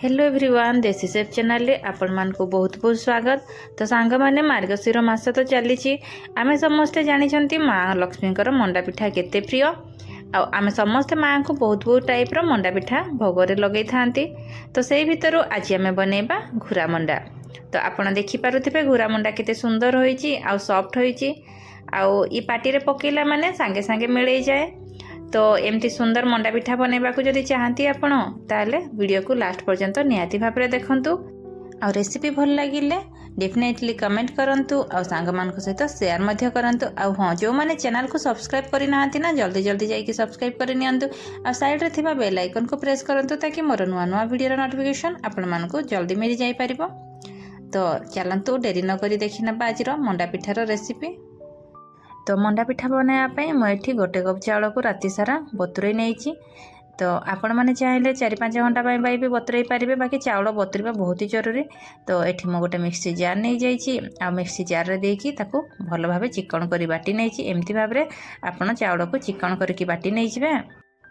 Hello everyone देसी safe channel रे आपण मान को बहुत बहुत स्वागत। तो सांग माने मार्गशीर मास तो चली आमे समस्ते जानी माँ लक्ष्मी मंडा पिठा केते प्रिय आमे समस्ते माँ को बहुत बहुत टाइप रो मंडा पिठा भोगरे लगे थांती। तो से भीतर आज आमे बनेबा घुरा मंडा। तो आपण देखि पारुथिबे घुरा मंडा केते सुंदर होईची आ सॉफ्ट होईची आ ई पाटी रे पकेला माने सांगे सांगे मिलई जाए। तो एमती सुंदर मंडा पिठा बनैबा को जदि चाहती आपण ताले वीडियो को लास्ट पर्यंत निहाती भाबरे देखंतु और रेसिपी भल लागिले डेफिनेटली कमेंट करंतु और सांग मान को सहित शेयर मध्य करंतु। और हाँ जो माने चैनल को सब्सक्राइब करि नाहंती ना जल्दी जल्दी जाइए सब्सक्राइब कर नियंतु और साइड रे थिबा बेल आइकन को प्रेस करंतु ताकि मोर नुआ नुआ वीडियो नोटिफिकेशन आपण मान को जल्दी मिल जाई परिबो। तो चलंतु डेरी न करी देखि नबा आज मंडा पिठार रेसिपी। तो मंडा पिठा बनाया मुझे गोटे कप चाउल को राति सारा बतुरई नहीं। तो आपण मैंने चाहिए 4-5 घंटा भी बतुरई पारे बाकी चाउल बतुरवा बहुत ही जरूरी। तो ये मुझे गोटे मिक्सी जार नहीं जाइए मिक्सी जार देकी ताको भल भाव चिकन कर बाटी नहीं एमती भाव में आपण चाउल को चिकन करके बाटी नहीं जाए।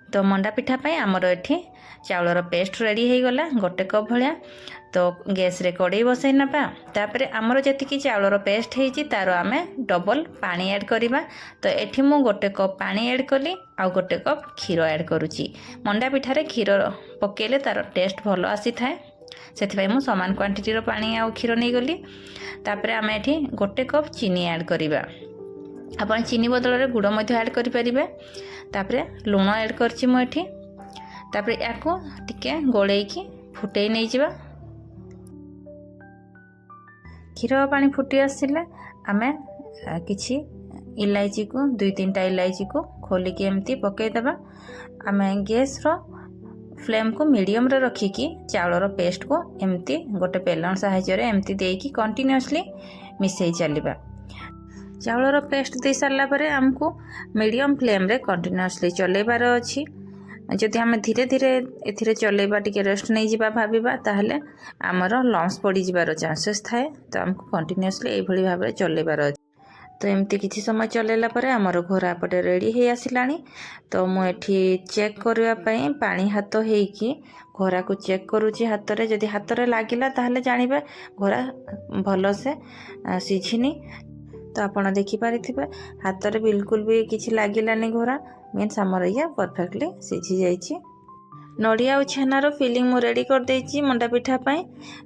तो मंडा पिठा आमर ये चाउलर पेस्ट रेडी हो गला गोटे कप भाया। तो गैस रे कड़े बसई नपा तापर आमर जी चाउलर पेस्ट होती तार आम डबल पानी ऐड करवा। तो ये मु गोटे कप पानी ऐड कली आ गोटे कप क्षीर ऐड करुच्ची। मंडा पिठारे क्षीर पकेले तार टेस्ट भल आसी थाए से मु समान क्वांटिटी पानी आ क्षीर नहीं गली। तापर आम ये गोटे कप चीनी ऐड करवा। आपण चीनी बदल में गुड़ ऐड करें। तापर लुण ऐड करछि मुझे तापर याको टिके गोलेकी फुटे नहीं जावा। क्षीर पानी फुटी आसिले आमे किछि इलायची को 2-3टा इलायची को खोलिकी एमती पकईदेवा। आमे गैस रो फ्लेम को मीडियम रे रखिकी चाउलर पेस्ट को एमती गोटे पेलन साहाय्य रे एमती देकी कंटिन्यूअसली मिसई चलिबा। चाउलर पेस्ट दे सारा पर आमको मीडियम फ्लेम रे कंटिन्यूअसली चलेबार अच्छी। जदि आम धीरे धीरे ए चलेबा टिके रेस्ट नहीं जावा भाविबा ताहले आमर लम्स पड़ी जिबार चांसेस थाए। तो आमको कंटिन्यूअसली एभली भाव में चलेबार अच्छी। तो एमती किछि समय चलेला परे आमर घोरा पटे रेडी हो आसिलानी। तो मुझे चेक करने पानी हाथ होइकी घोरा को चेक करुच्ची हाथ रे। जदि हाथ रे लागिला ताहले जानिबे घोरा भल से सिझिनी। तो आपड़ देखिपारे हाथ रे बिल्कुल भी किसी लगिलानी घोरा मीन्स आमर ये परफेक्टली सिझी जाइए। नड़िया और छेनार फिलिंग मु रेडी कर देइछि मंडा पिठा पाई।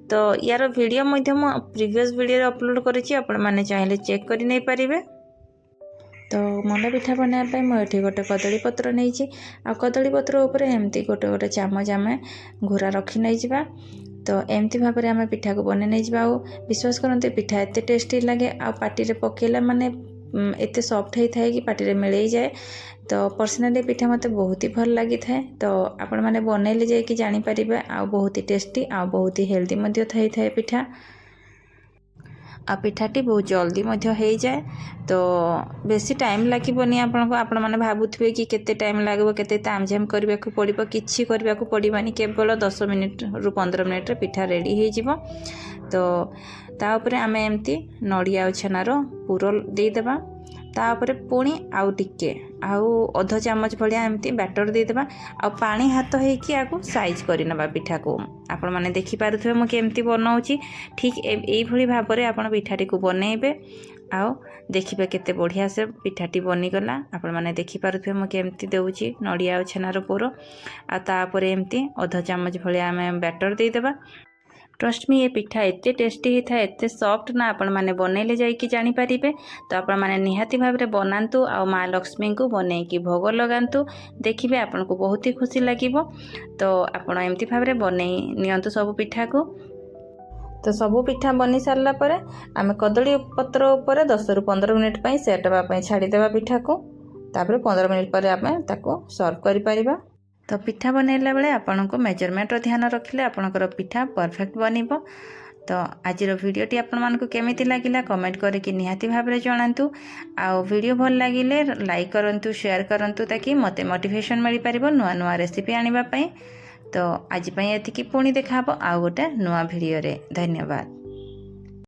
तो यार वीडियो मध्य मु प्रीवियस वीडियो अपलोड करिछि आपण माने चाहिए चेक करि नै परिबे। तो मंडा पिठा बनाया मुझे गोटे कदली पत्र नहीं आ कदली पत्र ऊपर एमती गोटे गोटे चामच आम घोरा रखी नहीं जावा। तो एमती भाव में आम पिठा को बने नहीं जावा। विश्वास करते पिठा एत टेस्टी लगे आ पाटी रे पकेला माने एत सॉफ्ट होता है कि पाटी रे मिलई जाए। तो पर्सनाली पिठा मते बहुत ही भल लगी थाए। तो आपण माने बनैले जाए कि जानि परिबे आ बहुत ही टेस्टी आ बहुत ही हेल्दी मध्य थाई थाए पिठा आ पिठाटी बहुत जल्दी मध्य हो जाए। तो बेसी टाइम लगे आपण मैंने भावुवे कि केते टाइम लगे केते तामझाम करने को पड़ो किसी करने को पड़ानी केवल 10 मिनिट रु 15 मिनिट पिठा रेडी हो। तो तापर आम एमती नड़िया और छेनार पूर देदेबा तापर पुणी आउ टिके आउ अध चामच भलिया एमती बैटर देदेबा आ पानी हाथ होइकी आको साइज करनबा पिठा को। आपण माने देखि पारुथबे मु केमती बनाउची ठीक एई भली भाव में आपण पिठाटी को बनैबे आउ देखिबे केते बढ़िया से पिठाटी बनी गला। आपण माने देखि पारुथबे मु केमती देउची नड़िया और छेनार पूर आ तापर एमती अध चामच भलिया आम बैटर देदेबा। ट्रस्ट मी ये पिठा एते टेस्टी होता है एते सॉफ्ट ना आपण माने बनैले जाइकी जानि परिबे। तो आपण माने निहाती भाव में बनातु आ माँ लक्ष्मी को बनैकी भोग लगातु देखिबे आपण को बहुत ही खुशी लागिबो। तो आपण एमती भाव में बनै नियंतु सब पिठा को। तो सब पिठा बनी सारा पर आम कदली पत्र उपर 10 रु 15 मिनिट सेट होगा छाड़ीदेवा पिठा को। तापर 15 मिनिट पर आम ताको सर्व करि परिबा। तो पिठा बनैला बेले आपन को मेजरमेंट ध्यान रखिले आपनकर पिठा परफेक्ट बनिबो। तो आज वीडियोटी आपण मानकु केमिति लागिला कमेंट करके निहाती भाव में जणांतु। आ वीडियो भल लागिले लाइक करंतु शेयर करंतु ताकि मते मोटिवेशन मिल पारिबो नुआ नुआ रेसिपी आनिबा पई। तो आज पई एतिकी पुणी देखा हबो आ गोटे नुआ वीडियो रे। धन्यवाद।